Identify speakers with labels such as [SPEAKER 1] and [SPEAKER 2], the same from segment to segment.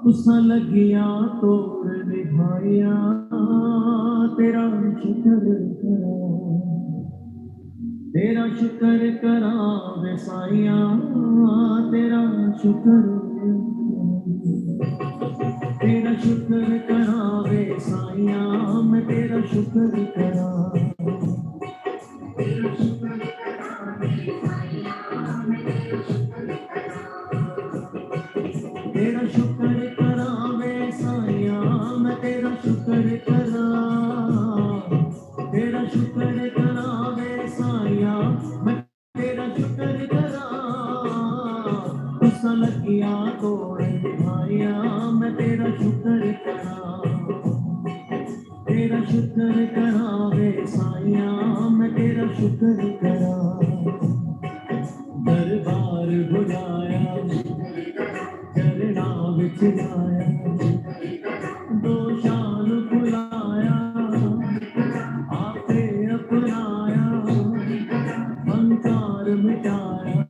[SPEAKER 1] तुसा लगिया तोड़ निभाया, तेरा शुक्र करा, तेरा शुक्र करा वे साईया, तेरा शुक्र, तेरा शुक्र करा वे साईया, मैं तेरा शुक्र करा, तेरा शुक्र करा वे साईया, मैं तेरा शुक्र करा, तेरा शुक्र करा वे साईया, मैं तेरा शुक्र करा, तेरा शुक्र करा वे साईया, मैं तेरा शुक्र करा, तुसा लगिया तोड़ निभाया, मैं तेरा शुक्र करा, तेरा शुक्र करा वे साईया, मैं तेरा शुक्र करा, दरबार बुलाया, चरना विच लाया, दो शान बुलाया, आपे अपनाया, अंकार मिटाया,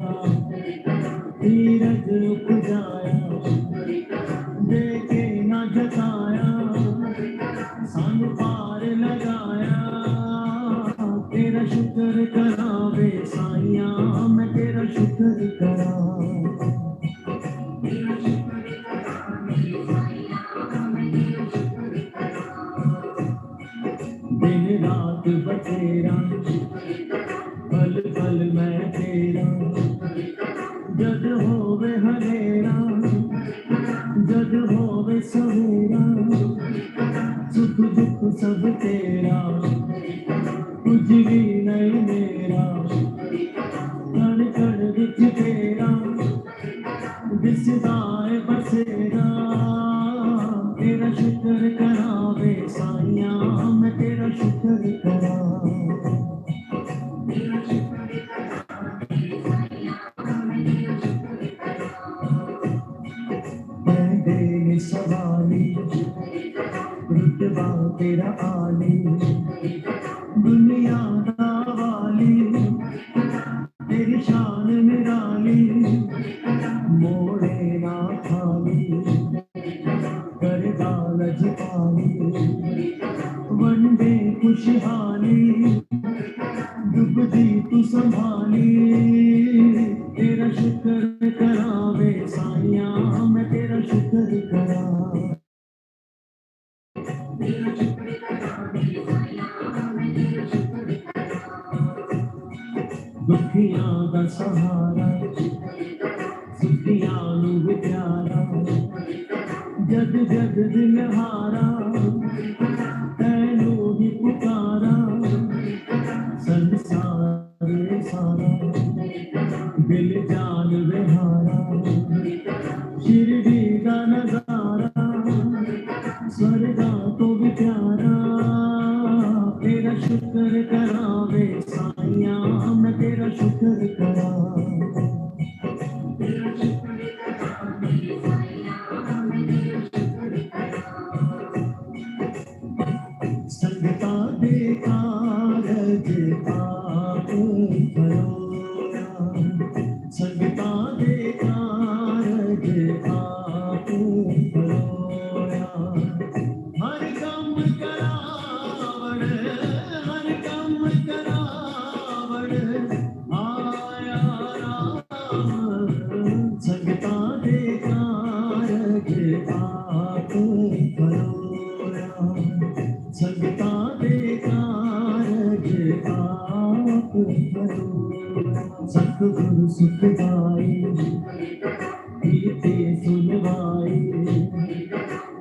[SPEAKER 1] धीरज उपजाया, देखे न जताया, सन पार लगाया, तेरा शुक्र करा वे साईया, मैं तेरा शुक्र करा, तेरा शुक्र करा वे साईया, मैं तेरा शुक्र करा, दिन रात बतेरा, पल पल मैं तेरा, जद होवे हनेरा, जद होवे सवेरा, सुख दुख सब तेरा, कुछ भी नहीं मेरा, कण कण विच तेरा, दिसदा है बसेरा, तेरा शुक्र करा वे साईया, मैं तेरा शुक्र करा, तेरा शुक्र करा वे साईया, मैं तेरा शुक्र करा, तेरे सवाली, रुतबा तेरा आली, दुनिया दा वाली, तेरी शान निराली, मोड़े ना खाली, करदा लजपाली, वंडे खुशहाली, डुबदी तू संभाली, तेरा शुक्र करा वे साईया, मैं तेरा शुक्र करा, तेरा शुक्र करा वे साईया, मैं तेरा शुक्र करा, दुखियां दा सहारा, सुखियां नू प्यारा, जग जग दिलहारा, तैनू ही पुकारा, संसार सारा, दिल जान विहारा, शिरडी का नजारा, स्वर्गा तो भी प्यारा, तेरा शुक्र करा वे साईया, मैं तेरा शुक्र करा, तेरा शुक्र करा वे साईया, मैं तेरा शुक्र करा, संगता दे कारज आप करोया, संगता दे कारज आप करोया, हर काम करावण, हर काम करावण, आया राम, संगता दे कारज आप करोया, संगता दे कारज आप करोया, सतगुरु सुखदाई, कीते सुनवाई,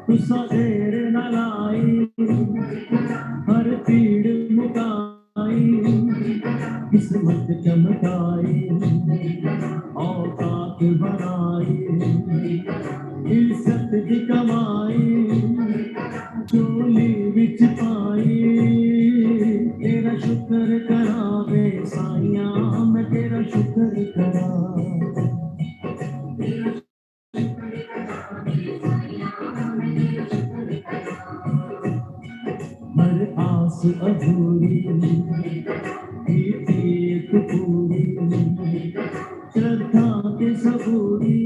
[SPEAKER 1] तुसा देर न लाई, हर पीड़ मुकाई, किस्मत चमकाई, औकात बनाई, इज्जत दी कमाई, चोली विच पाई, तेरा शुक्र करा वे साईया, मैं तेरा शुक्र करा, तेरा शुक्र करा वे साईया, मैं तेरा शुक्र करा, हर आस अधूरी, कीती एक पूरी, श्रद्धा के सबूरी,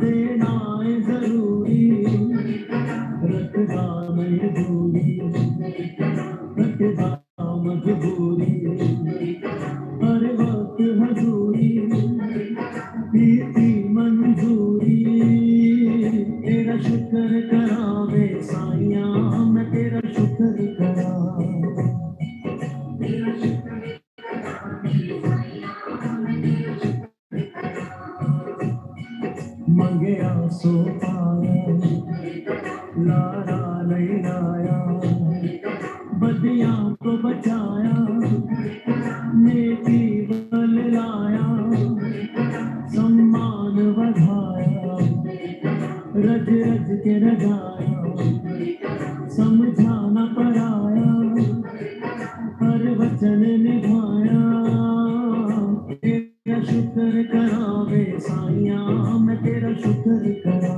[SPEAKER 1] देना है जरूरी, देती मंजूरी, तेरा शुक्र करावे साइया मैं तेरा शुक्र करा। मंगया सो पाया, लारा नहीं लाया, बदियां को बचाया, नेकी बल लाया, सम्मान बढ़ाया, रज रज के रजाया, समझाना पड़ाया, हर वचन निभाया, तेरा शुक्र करावे साइया मैं तेरा शुक्र करा।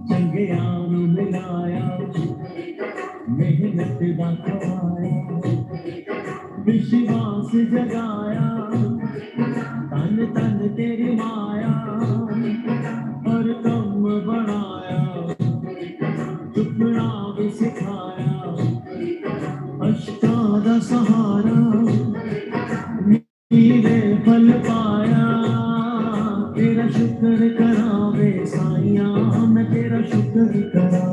[SPEAKER 1] चंगिया नू मिलाया, मेहनत दा खवाया, विश्वास जगाया, तन तन तेरी माया, और कम बढ़ाया, चुपना भी सिखाया, अष्टा दा सहारा, नीले फल पाया, तेरा शुक्र करावे साइया मैं तेरा शुक्र करा।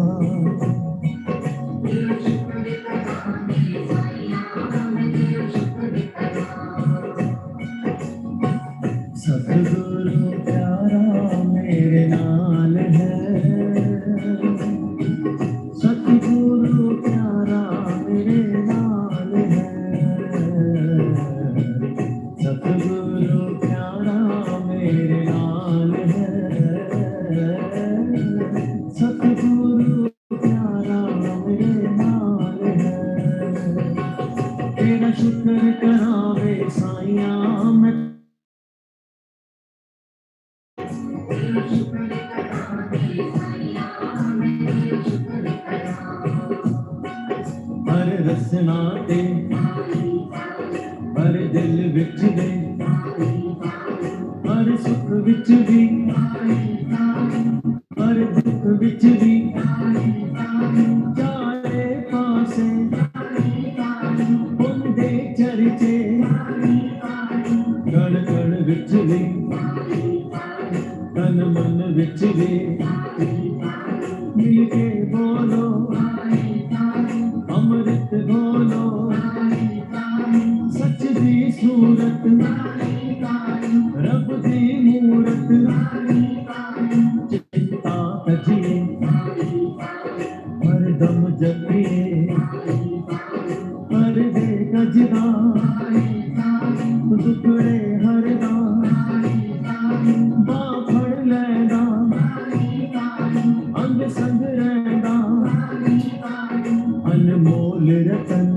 [SPEAKER 1] सतगुरु प्यारा मेरे नाल है, सतगुरु प्यारा मेरे नाल है, सतगुरु प्यारा मेरे नाल है, सतगुरु प्यारा मेरे नाल है, तेरा शुक्र करावे साइया मैं हर रसना ते हर दिल विच दे, हर सुख विच भी हर दुख विच भी, चारे पासे हुंदे चर्चे, कण कण विच भी तन मन विच भी, मिल के बोलो अमृत बोलो, सच दी सूरत रब दी मूरत, चिंता तजिए हर दम जपिए, हर दे गजदा टुकड़े हर दा, बां फड़ लैदा अंग संग रैंदा, अनमोल रतन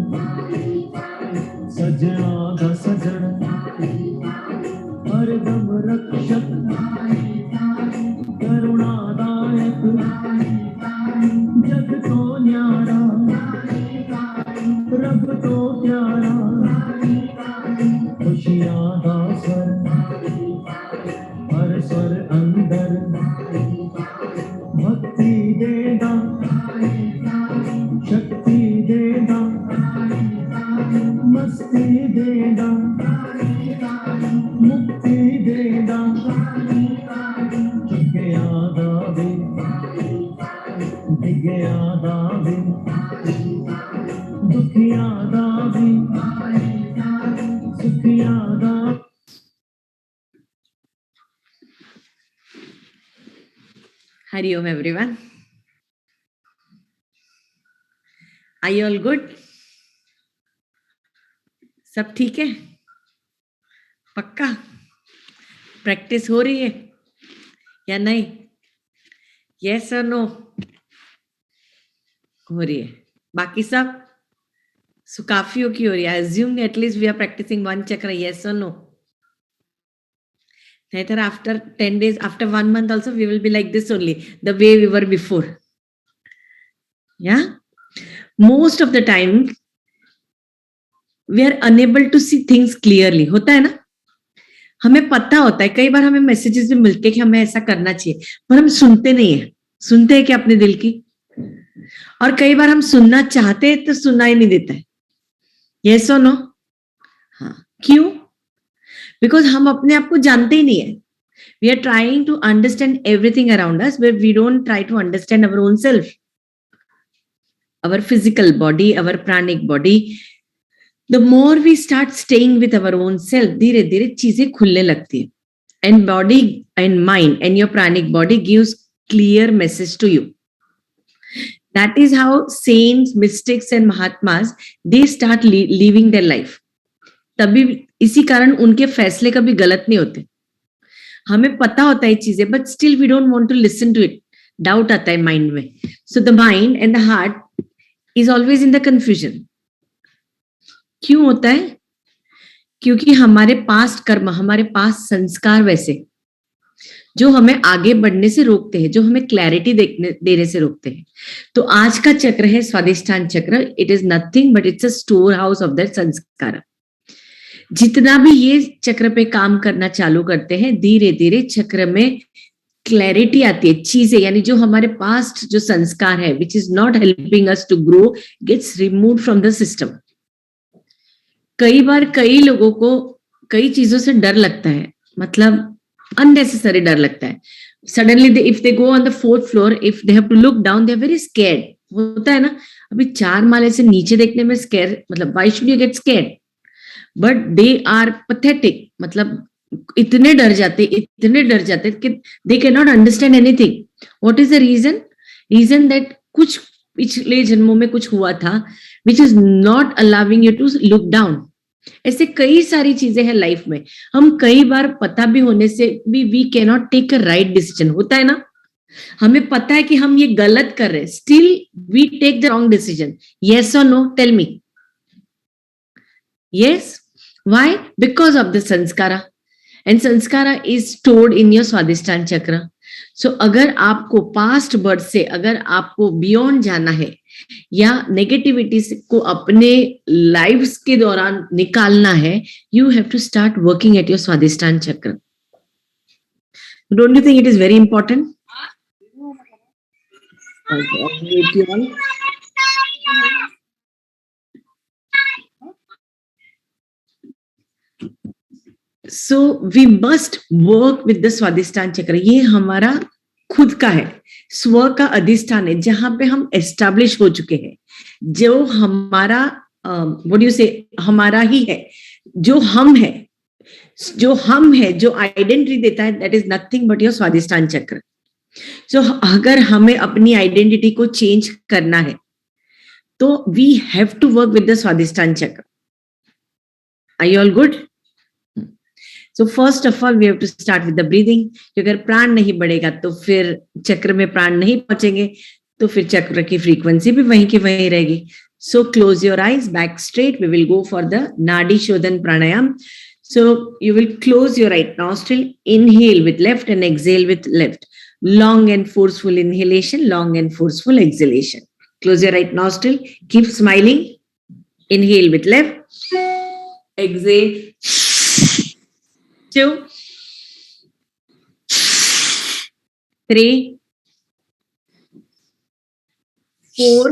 [SPEAKER 1] सजना दा सजन, हर दम रक्षक करुणादायक, जग तो न्यारा रब तो प्यारा, खुशियां दा स्वर हर स्वर अंदर, भक्ति देदा शक्ति देदा, मस्ती देदा मुक्ति देदा, चुकिया दावे डिगया दावे, दुखिया दावे सुखिया दावे।
[SPEAKER 2] Hari Om everyone. Are you all good? सब ठीक है? पक्का? प्रैक्टिस हो रही है या नहीं? Yes or no? हो रही है. बाकी सब सुकाफियों की हो रही है. I assume at least we are practicing one chakra. Yes or no? Neither after 10 days, after 1 month also, we will be like this only, the way we were before. Yeah? Most of the time, we are unable to see things clearly. होता है ना? हमें पता होता है, कई बार हमें messages भी मिलते हैं कि हमें ऐसा करना चाहिए, पर हम सुनते नहीं है. सुनते हैं क्या अपने दिल की? और कई बार हम सुनना चाहते हैं तो सुनना ही नहीं देता है. यस और नो? हाँ. क्यों? बिकॉज हम अपने आप को जानते ही नहीं है. We are trying to understand everything around us, but we don't try to understand our own self, our physical body, our pranic body. The more we start staying with our own self, धीरे धीरे चीजें खुलने लगती है. And body and mind and your pranic body gives clear message to you. That is how saints, mystics and mahatmas, they start living their life. तभी इसी कारण उनके फैसले कभी गलत नहीं होते. हमें पता होता है चीजें, but still we don't want to listen to it. Doubt आता है माइंड में. So the mind and the heart is always in the confusion. क्यों होता है? क्योंकि हमारे पास्ट कर्म, हमारे पास्ट संस्कार वैसे जो हमें आगे बढ़ने से रोकते हैं, जो हमें क्लैरिटी देने से रोकते हैं. तो आज का चक्र है स्वादिष्ठान चक्र. It is nothing but it's a store house of that संस्कार. जितना भी ये चक्र पे काम करना चालू करते हैं, धीरे धीरे चक्र में क्लैरिटी आती है. चीजें यानी जो हमारे पास्ट जो संस्कार है which is not helping us to grow gets removed from the system. कई बार कई लोगों को कई चीजों से डर लगता है, मतलब अननेसेसरी डर लगता है. Suddenly if they go on the 4th floor, if they have to look down, they are very scared. होता है ना, अभी 4 माले से नीचे देखने में स्कैर, मतलब why should you get scared? But they are pathetic, मतलब इतने डर जाते कि they can not understand anything. What is the reason? Reason that कुछ पिछले जन्मों में कुछ हुआ था which is not allowing you to look down. ऐसे कई सारी चीजें हैं लाइफ में. हम कई बार पता भी होने से भी we can not take a right decision. होता है ना, हमें पता है कि हम ये गलत कर रहे हैं, still we take the wrong decision. Yes और no? Tell me. Yes. Why? Because of the sanskara. And sanskara is stored in your Swadhisthana chakra. So अगर आपको पास्ट बर्थ से अगर आपको बियॉन्ड जाना है या नेगेटिविटी को अपने लाइफ के दौरान निकालना है, you have to start working at your Swadhisthana chakra. Don't you think it is very important? So we must work with the Swadhisthana chakra. ये हमारा खुद का है, स्व का अधिष्ठान है, जहां पे हम एस्टैब्लिश हो चुके हैं. जो हमारा व्हाट यू से हमारा ही है, जो हम है, जो आइडेंटिटी देता है, that is nothing but your Swadhisthana chakra. So अगर हमें अपनी आइडेंटिटी को चेंज करना है तो we have to work with the Swadhisthana chakra. Are you all good? So first of all, we have to start with the breathing. अगर प्राण नहीं बढ़ेगा तो फिर चक्र में प्राण नहीं पहुंचेंगे, तो फिर चक्र की फ्रीक्वेंसी भी वहीं की वहीं रहेगी. So close your eyes, back straight. We will go for the Nadi Shodhan Pranayam. So you will close your right nostril, inhale with left and exhale with left. Long and forceful inhalation, long and forceful exhalation. Close your right nostril, keep smiling. Inhale with left, exhale. 2, 3, 4,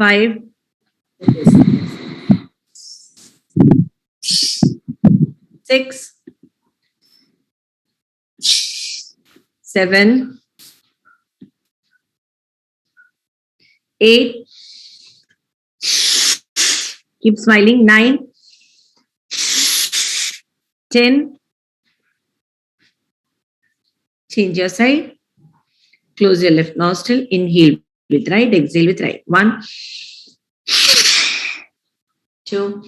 [SPEAKER 2] 5, 6, 7, 8. Keep smiling. 9, 10. Change your side. Close your left nostril. Inhale with right, exhale with right. 1, 2,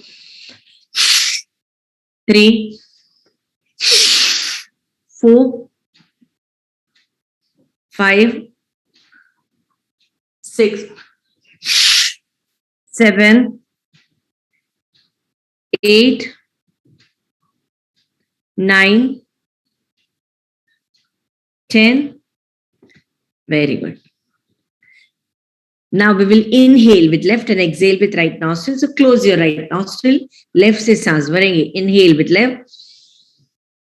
[SPEAKER 2] 3, 4, 5, 6, 7, 8, 9, 10. Very good. Now we will inhale with left and exhale with right nostril. So close your right nostril. Left से सांस भरेंगे. Inhale with left.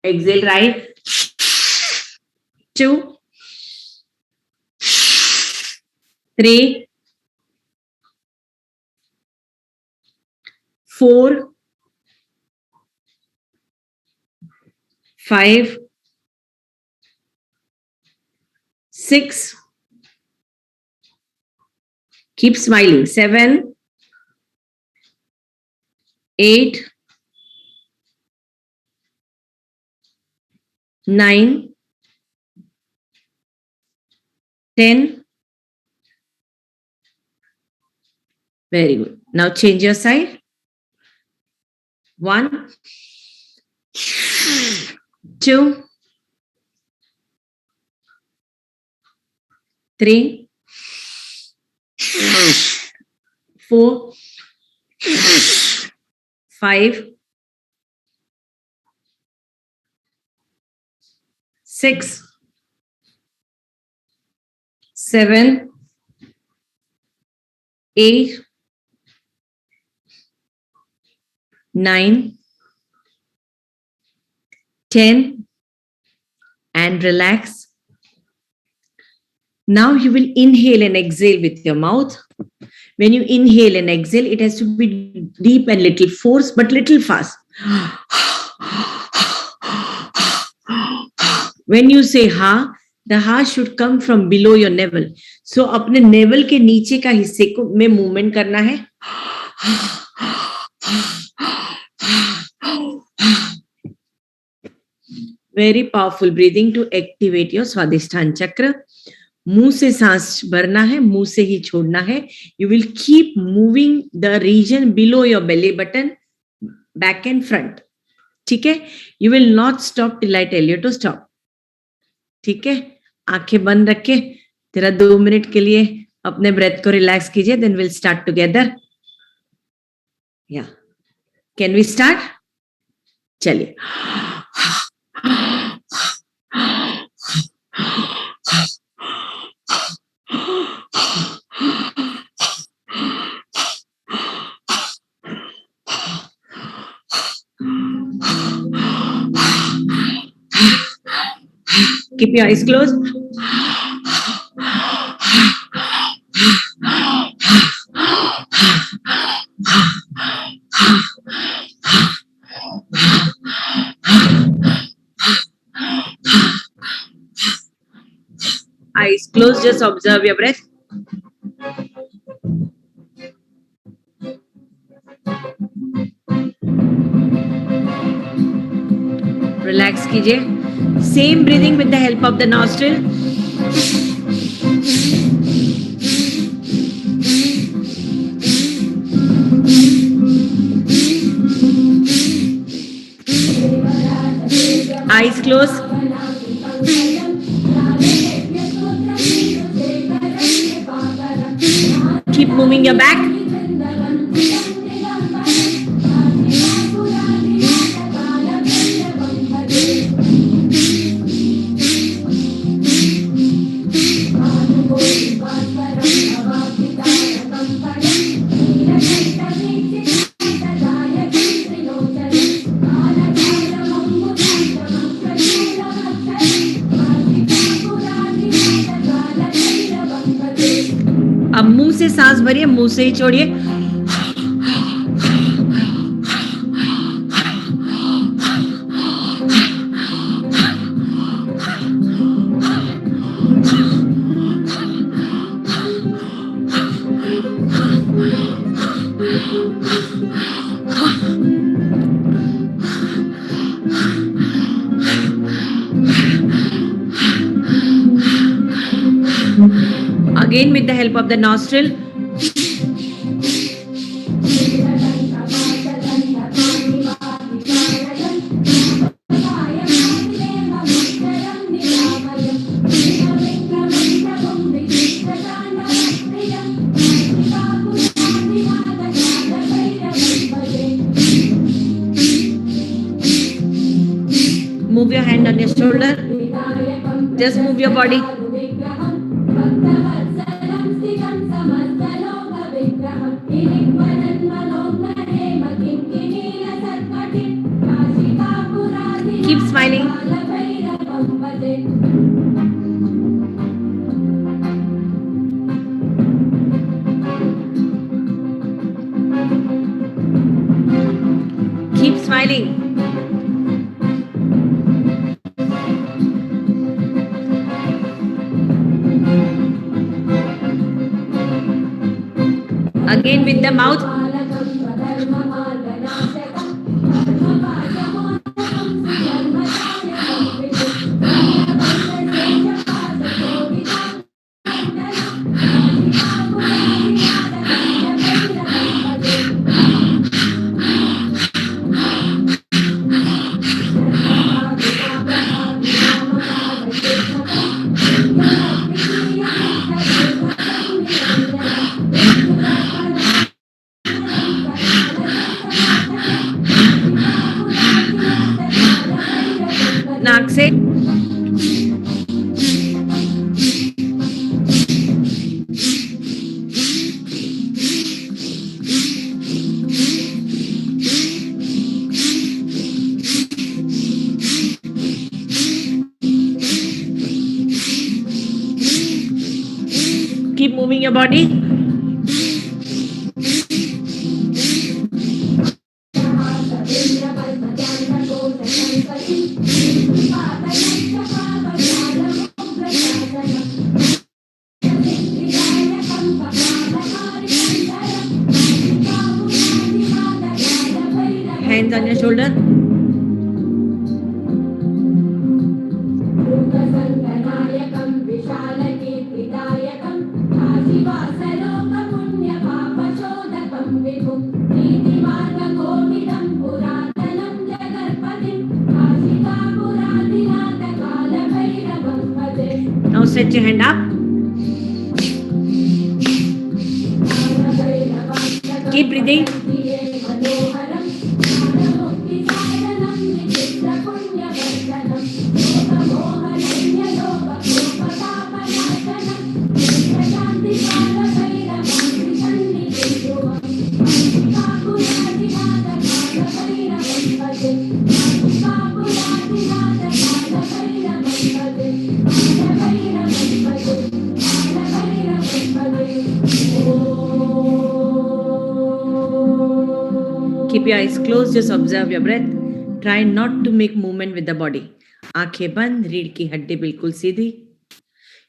[SPEAKER 2] Exhale right. 2, 3, 4, 5, 6. Keep smiling. 7, 8, 9, 10. Very good. Now change your side. 1, 2, 3, 4, 5, 6, 7, 8, 9, 10, and relax. Now you will inhale and exhale with your mouth. When you inhale and exhale, it has to be deep and little force, but little fast. When you say ha, the ha should come from below your navel. So अपने navel के नीचे का हिस्से को में movement करना है. Very powerful breathing to activate your Swadhisthana chakra. मुंह से सांस भरना है, मुंह से ही छोड़ना है. You will keep moving the region below your belly button, back and front. ठीक है? You will not stop till I tell you to stop. ठीक है? आंखें बंद रखे तेरा 2 मिनट के लिए अपने ब्रेथ को रिलैक्स कीजिए. Then we'll start together. Yeah. Can we start? चलिए. Keep your eyes closed. Eyes closed, just observe your breath. Relax कीजिए. Same breathing with the help of the nostril. Eyes closed. Keep moving your back. अब मुंह से सांस भरिए, मुंह से ही छोड़िए. Again with the help of the nostril. Move your hand on your shoulder. Just move your body. Keep smiling. Smiling. Again with the mouth. नाक से keep moving your body. Hands on your shoulder. Now stretch your hand up. Keep breathing. Keep your eyes closed, just observe your breath. Try not to make movement with the body. आंखें बंद, रीढ़ की हड्डी बिल्कुल सीधी.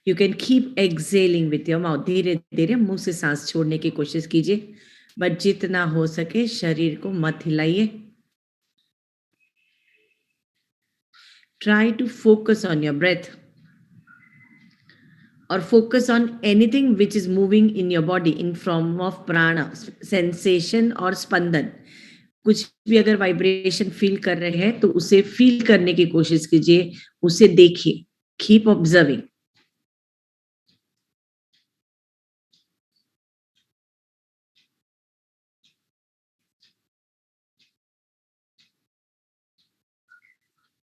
[SPEAKER 2] You can keep exhaling with your mouth. धीरे धीरे मुंह से सांस छोड़ने की कोशिश कीजिए, बट जितना हो सके शरीर को मत हिलाइए. Try to focus on your breath or focus on anything which is moving in your body in form of prana, sensation or spandan. कुछ भी अगर वाइब्रेशन फील कर रहे हैं तो उसे फील करने की कोशिश कीजिए, उसे देखिए. Keep observing.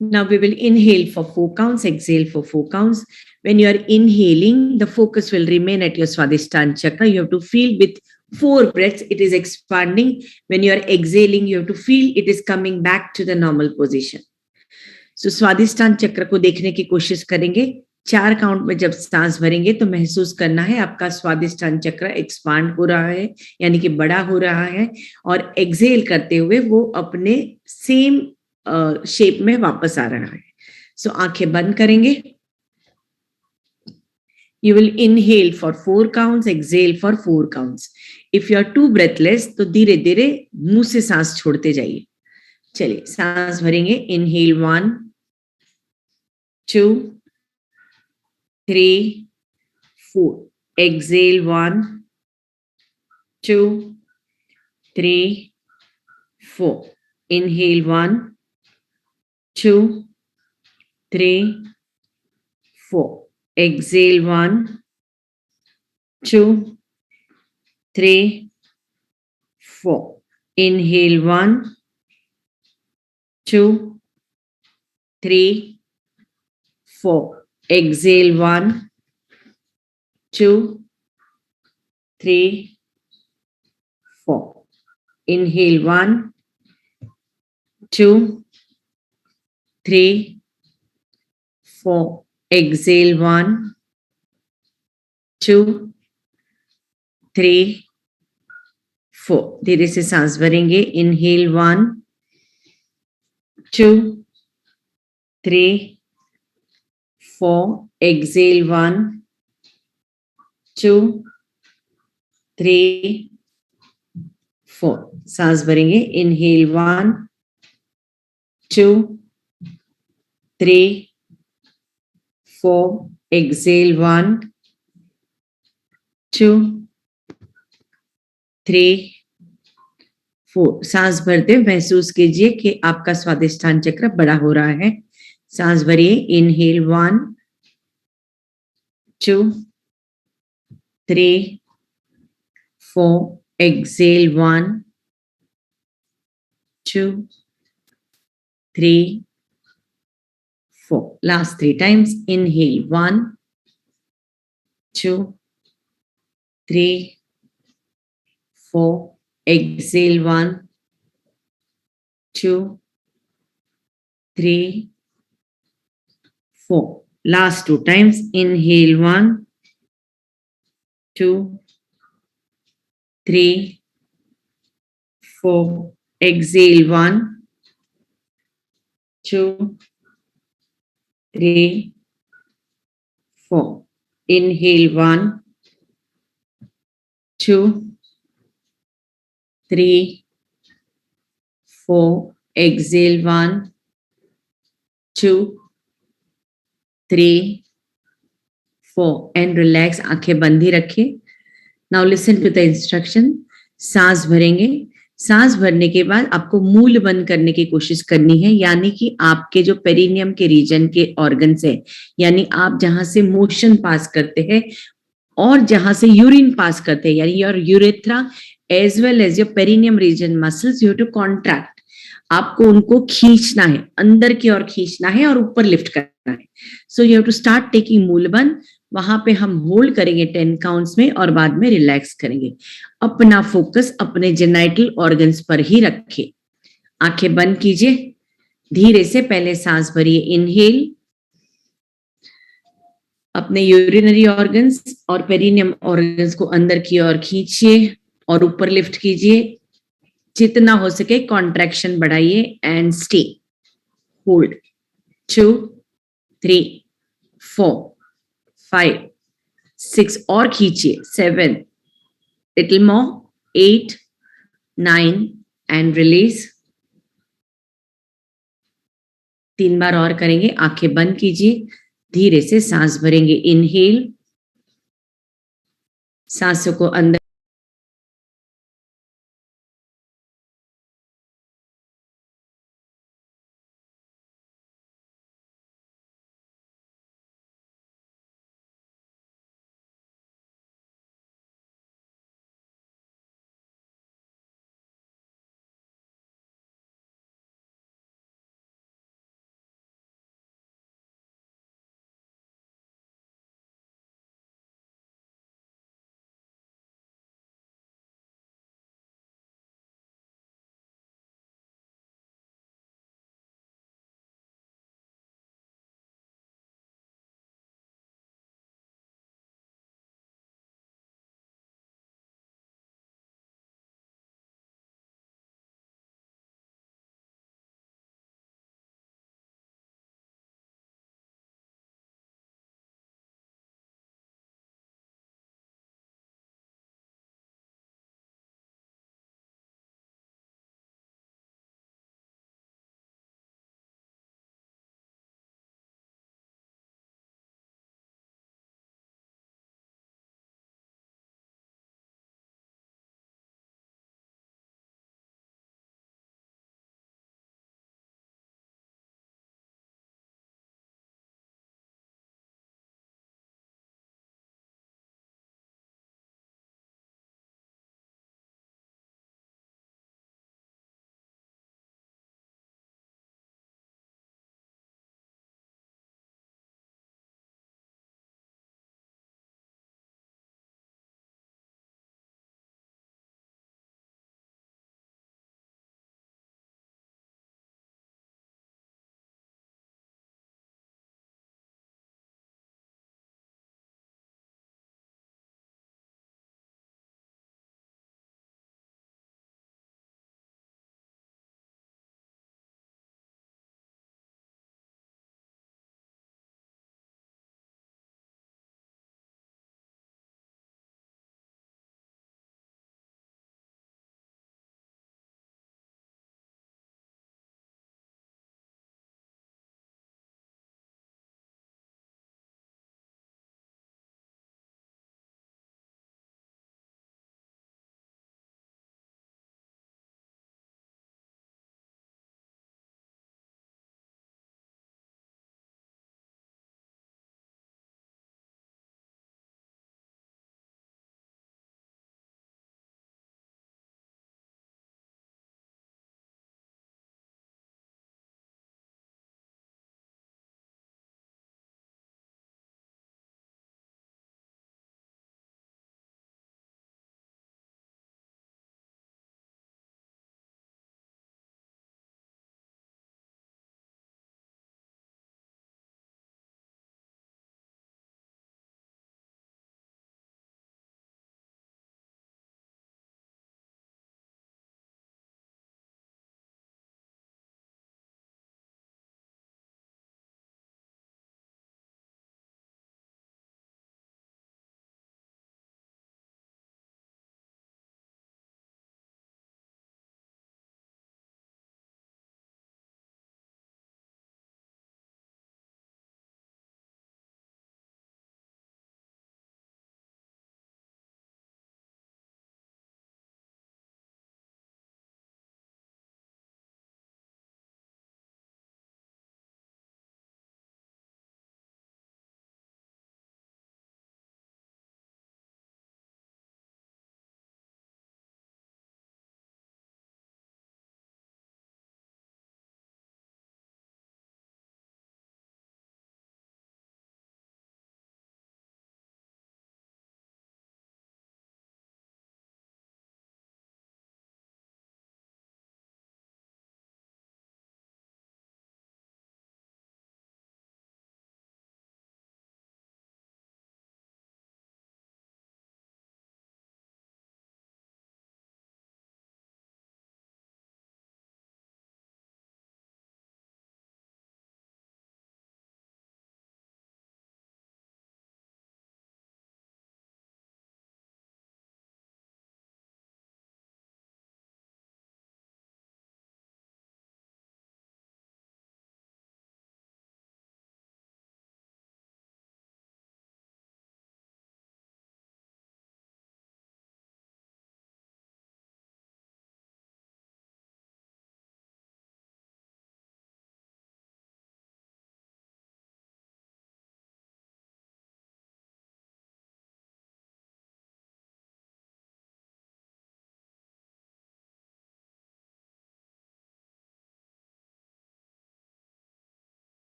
[SPEAKER 2] Now we will inhale for 4 counts, exhale for 4 counts. When you are inhaling, the focus will remain at your Swadhisthana chakra. You have to feel with 4 breaths, it is expanding. When you are exhaling, you have to feel it is coming back to the normal position. So Swadhisthana चक्र को देखने की कोशिश करेंगे. 4 count में जब सांस भरेंगे तो महसूस करना है आपका स्वादिष्टान चक्र एक्सपांड हो रहा है, यानी कि बड़ा हो रहा है, और एक्सहेल करते हुए वो अपने सेम शेप में वापस आ रहा है. सो आंखें बंद करेंगे. You will inhale for 4 counts, exhale for 4 counts. If you are too breathless, तो धीरे धीरे मुंह से सांस छोड़ते जाइए. चलिए सांस भरेंगे. Inhale 1, 2, 3, 4. Exhale 1, 2, 3, 4. Inhale 1, 2, 3, 4. Exhale 1, 2, 3, 4. Inhale 1, 2, 3, 4. Exhale 1, 2, 3, 4. Inhale 1, 2, 3, 4. Exhale 1, 2, 3, 4. धीरे से सांस भरेंगे. Inhale 1, 2, 3, 4. Exhale 1, 2, 3, 4. सांस भरेंगे. Inhale 1, 2, 3, 4. Exhale 1, 2, 3, 4. सांस भरते महसूस कीजिए कि आपका स्वादिष्ठान चक्र बड़ा हो रहा है. सांस भरिए. Inhale 1, 2, 3, 4. Exhale 1, 2, 3, 4. Last 3 times. Inhale 1, 2, 3, 4. Exhale 1, 2, 3, 4. Last 2 times. Inhale 1, 2, 3, 4. Exhale 1, 2, 3, 4. Inhale 1, 2, 3, 4. Exhale 1, 2, 3, 4. And relax. आंखें बंद ही रखिए. Now listen to the instruction. सांस भरेंगे. सांस भरने के बाद आपको मूल बंद करने की कोशिश करनी है, यानी कि आपके जो पेरिनियम के रीजन के ऑर्गन्स है, यानी आप जहां से मोशन पास करते हैं और जहां से यूरिन पास करते हैं, यानी your urethra as well as your perineum region muscles, you have to contract. आपको उनको खींचना है, अंदर की ओर खींचना है और ऊपर लिफ्ट करना है. So you have to start taking मूल बंद. वहां पे हम होल्ड करेंगे 10 काउंट्स में और बाद में रिलैक्स करेंगे. अपना फोकस अपने जेनाइटल ऑर्गन्स पर ही रखें. आंखें बंद कीजिए. धीरे से पहले सांस भरिए. इनहेल. अपने यूरिनरी ऑर्गन्स और पेरिनियम ऑर्गन्स को अंदर की ओर खींचिए और ऊपर लिफ्ट कीजिए. जितना हो सके कॉन्ट्रैक्शन बढ़ाइए एंड स्टे. होल्ड. 2, 3, 4, 5, 6. और खींचिए. 7. Little more. 8, 9 and release. 3 बार और करेंगे. आंखें बंद कीजिए. धीरे से सांस भरेंगे. इनहेल. सांसों को अंदर